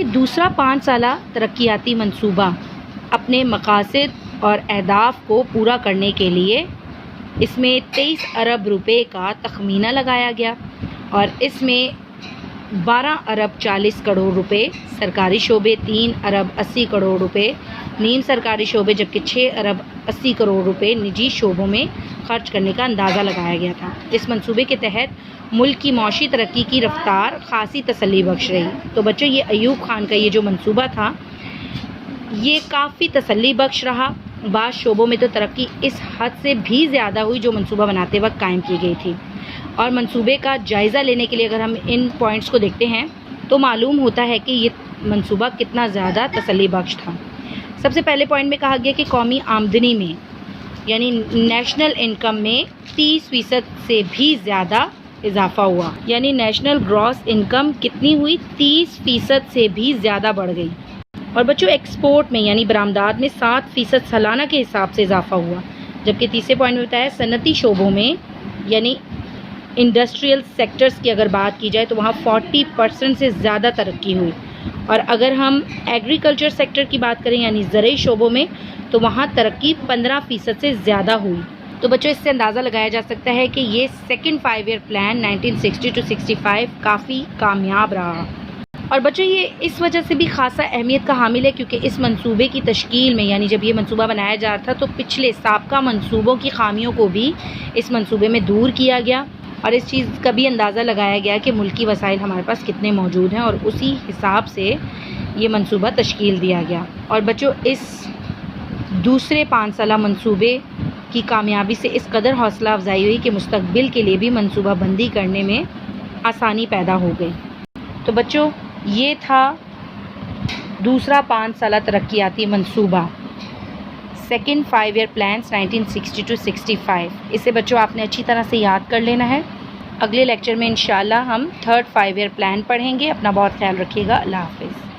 یہ دوسرا 5 سالہ ترقیاتی منصوبہ اپنے مقاصد اور اہداف کو پورا کرنے کے لیے اس میں 23 ارب روپے کا تخمینہ لگایا گیا اور اس میں 12 ارب 40 کروڑ روپے سرکاری شعبے، 3 ارب 80 کروڑ روپے نیم سرکاری شعبے، جبکہ 6 ارب 80 کروڑ روپے نجی شعبوں میں خرچ کرنے کا اندازہ لگایا گیا تھا۔ اس منصوبے کے تحت ملک کی معاشی ترقی کی رفتار خاصی تسلی بخش رہی۔ تو بچوں، یہ ایوب خان کا یہ جو منصوبہ تھا یہ کافی تسلی بخش رہا۔ بعض شعبوں میں تو ترقی اس حد سے بھی زیادہ ہوئی جو منصوبہ بناتے وقت قائم کی گئی تھی، اور منصوبے کا جائزہ لینے کے لیے اگر ہم ان پوائنٹس کو دیکھتے ہیں تو معلوم ہوتا ہے کہ یہ منصوبہ کتنا زیادہ تسلی بخش تھا۔ سب سے پہلے پوائنٹ میں کہا گیا کہ قومی آمدنی میں یعنی نیشنل انکم میں 30% سے بھی زیادہ اضافہ ہوا، یعنی نیشنل گراس انکم کتنی ہوئی؟ 30% سے بھی زیادہ بڑھ گئی۔ اور بچوں، ایکسپورٹ میں یعنی برآمدات میں 7% سالانہ کے حساب سے اضافہ ہوا، جبکہ تیسرے پوائنٹ میں بتایا صنعتی شعبوں میں یعنی انڈسٹریل سیکٹرز کی اگر بات کی جائے تو وہاں 40% سے زیادہ ترقی ہوئی، اور اگر ہم ایگریکلچر سیکٹر کی بات کریں یعنی زرعی شعبوں میں تو وہاں ترقی 15% سے زیادہ ہوئی۔ تو بچوں، اس سے اندازہ لگایا جا سکتا ہے کہ یہ سیکنڈ 5 ایئر پلان 1960 to 65 کافی کامیاب رہا۔ اور بچوں، یہ اس وجہ سے بھی خاصا اہمیت کا حامل ہے کیونکہ اس منصوبے کی تشکیل میں یعنی جب یہ منصوبہ بنایا جا رہا تھا تو پچھلے سابقہ منصوبوں کی خامیوں کو بھی اس منصوبے میں دور کیا گیا، اور اس چیز کا بھی اندازہ لگایا گیا کہ ملکی وسائل ہمارے پاس کتنے موجود ہیں، اور اسی حساب سے یہ منصوبہ تشکیل دیا گیا۔ اور بچوں، اس دوسرے 5 سالہ منصوبے کی کامیابی سے اس قدر حوصلہ افزائی ہوئی کہ مستقبل کے لیے بھی منصوبہ بندی کرنے میں آسانی پیدا ہو گئی۔ تو بچوں، یہ تھا دوسرا 5 سالہ ترقیاتی منصوبہ سیکنڈ 5 ایئر پلانس 1960 to 65۔ اسے بچوں آپ نے اچھی طرح سے یاد کر لینا ہے۔ اگلے لیکچر میں انشاءاللہ ہم 3rd 5 ایئر پلان پڑھیں گے۔ اپنا بہت خیال رکھیے گا۔ اللہ حافظ۔